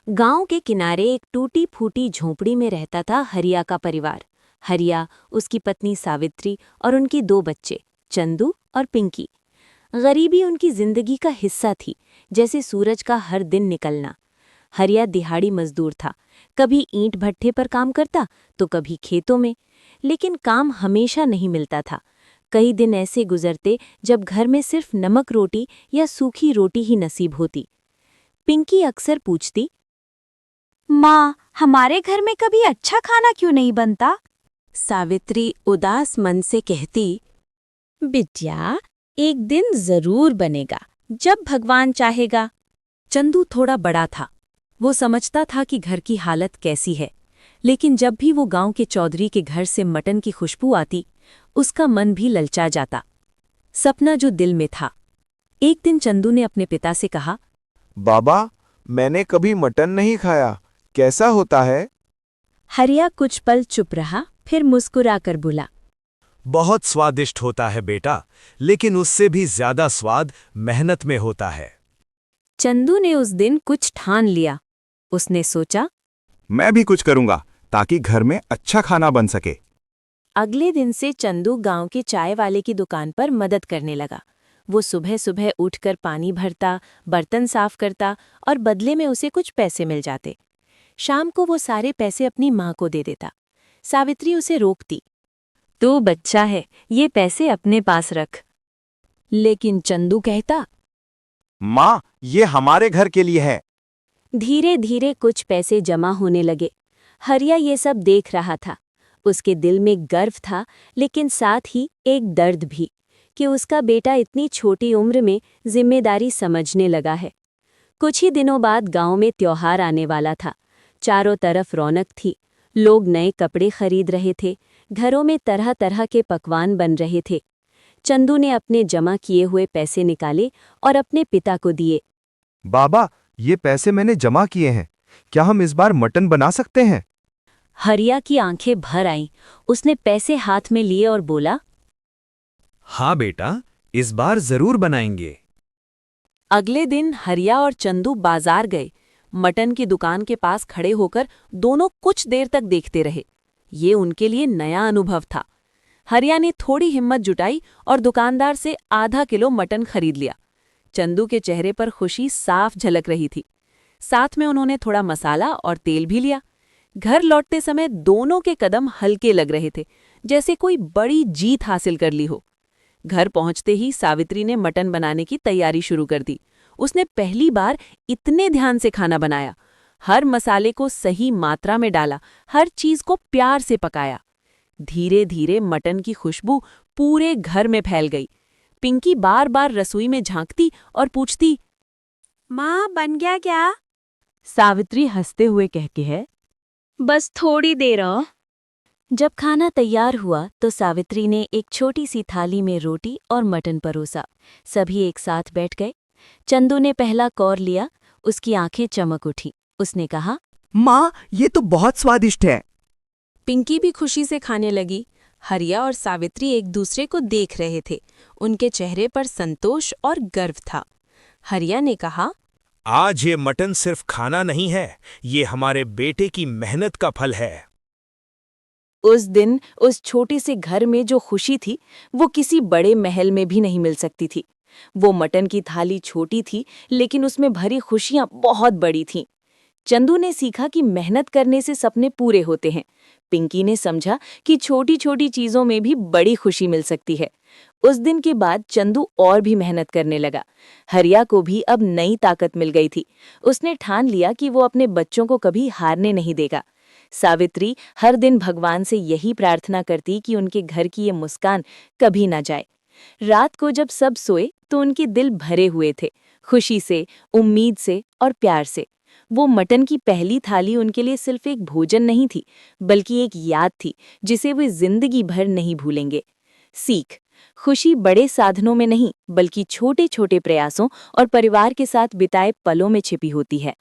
गांव के किनारे एक टूटी फूटी झोंपड़ी में रहता था हरिया का परिवार। हरिया, उसकी पत्नी सावित्री और उनके दो बच्चे चंदू और पिंकी। गरीबी उनकी जिंदगी का हिस्सा थी, जैसे सूरज का हर दिन निकलना। हरिया दिहाड़ी मजदूर था, कभी ईंट भट्ठे पर काम करता तो कभी खेतों में, लेकिन काम हमेशा नहीं मिलता था। कई दिन ऐसे गुजरते जब घर में सिर्फ नमक रोटी या सूखी रोटी ही नसीब होती। पिंकी अक्सर पूछती, माँ, हमारे घर में कभी अच्छा खाना क्यों नहीं बनता? सावित्री उदास मन से कहती, बिटिया, एक दिन जरूर बनेगा, जब भगवान चाहेगा। चंदू थोड़ा बड़ा था, वो समझता था कि घर की हालत कैसी है, लेकिन जब भी वो गांव के चौधरी के घर से मटन की खुशबू आती, उसका मन भी ललचा जाता। सपना जो दिल में था। एक दिन चंदू ने अपने पिता से कहा, बाबा, मैंने कभी मटन नहीं खाया, कैसा होता है? हरिया कुछ पल चुप रहा, फिर मुस्कुराकर बोला, बहुत स्वादिष्ट होता है बेटा, लेकिन उससे भी ज्यादा स्वाद मेहनत में होता है। चंदू ने उस दिन कुछ ठान लिया। उसने सोचा, मैं भी कुछ करूंगा ताकि घर में अच्छा खाना बन सके। अगले दिन से चंदू गांव के चाय वाले की दुकान पर मदद करने लगा। वो सुबह सुबह उठकर पानी भरता, बर्तन साफ करता और बदले में उसे कुछ पैसे मिल जाते। शाम को वो सारे पैसे अपनी माँ को दे देता। सावित्री उसे रोकती, तू बच्चा है, ये पैसे अपने पास रख। लेकिन चंदू कहता, माँ, ये हमारे घर के लिए है। धीरे धीरे कुछ पैसे जमा होने लगे। हरिया ये सब देख रहा था। उसके दिल में गर्व था, लेकिन साथ ही एक दर्द भी, कि उसका बेटा इतनी छोटी उम्र में जिम्मेदारी समझने लगा है। कुछ ही दिनों बाद गांव में त्योहार आने वाला था। चारों तरफ रौनक थी, लोग नए कपड़े खरीद रहे थे, घरों में तरह तरह के पकवान बन रहे थे। चंदू ने अपने जमा किए हुए पैसे निकाले और अपने पिता को दिए। बाबा, ये पैसे मैंने जमा किए हैं, क्या हम इस बार मटन बना सकते हैं? हरिया की आंखें भर आईं। उसने पैसे हाथ में लिए और बोला, हाँ बेटा, इस बार जरूर बनाएंगे। अगले दिन हरिया और चंदू बाजार गए। मटन की दुकान के पास खड़े होकर दोनों कुछ देर तक देखते रहे। ये उनके लिए नया अनुभव था। हरिया ने थोड़ी हिम्मत जुटाई और दुकानदार से आधा किलो मटन खरीद लिया। चंदू के चेहरे पर खुशी साफ झलक रही थी। साथ में उन्होंने थोड़ा मसाला और तेल भी लिया। घर लौटते समय दोनों के कदम हल्के लग रहे थे, जैसे कोई बड़ी जीत हासिल कर ली हो। घर पहुंचते ही सावित्री ने मटन बनाने की तैयारी शुरू कर दी। उसने पहली बार इतने ध्यान से खाना बनाया, हर मसाले को सही मात्रा में डाला, हर चीज को प्यार से पकाया। धीरे धीरे मटन की खुशबू पूरे घर में फैल गई। पिंकी बार बार रसोई में झांकती और पूछती, माँ, बन गया क्या? सावित्री हंसते हुए कहती है, बस थोड़ी देर और। जब खाना तैयार हुआ तो सावित्री ने एक छोटी सी थाली में रोटी और मटन परोसा। सभी एक साथ बैठ गए। चंदू ने पहला कौर लिया। उसकी आंखें चमक उठी। उसने कहा, माँ, ये तो बहुत स्वादिष्ट है। पिंकी भी खुशी से खाने लगी। हरिया और सावित्री एक दूसरे को देख रहे थे। उनके चेहरे पर संतोष और गर्व था। हरिया ने कहा, आज ये मटन सिर्फ खाना नहीं है, ये हमारे बेटे की मेहनत का फल है। उस दिन उस छोटे से घर में जो खुशी थी, वो किसी बड़े महल में भी नहीं मिल सकती थी। वो मटन की थाली छोटी थी, लेकिन उसमें भरी खुशियां बहुत बड़ी थीं। चंदू ने सीखा कि मेहनत करने से सपने पूरे होते हैं। पिंकी ने समझा कि छोटी छोटी चीजों में भी बड़ी खुशी मिल सकती है। उस दिन के बाद चंदू और भी मेहनत करने लगा। हरिया को भी अब नई ताकत मिल गई थी। उसने ठान लिया कि वो अपने बच्चों को कभी हारने नहीं देगा। सावित्री हर दिन भगवान से यही प्रार्थना करती कि उनके घर की ये मुस्कान कभी ना जाए। रात को जब सब सोए तो उनके दिल भरे हुए थे, खुशी से, उम्मीद से और प्यार से। वो मटन की पहली थाली उनके लिए सिर्फ एक भोजन नहीं थी, बल्कि एक याद थी जिसे वे जिंदगी भर नहीं भूलेंगे। सीख: खुशी बड़े साधनों में नहीं, बल्कि छोटे छोटे प्रयासों और परिवार के साथ बिताए पलों में छिपी होती है।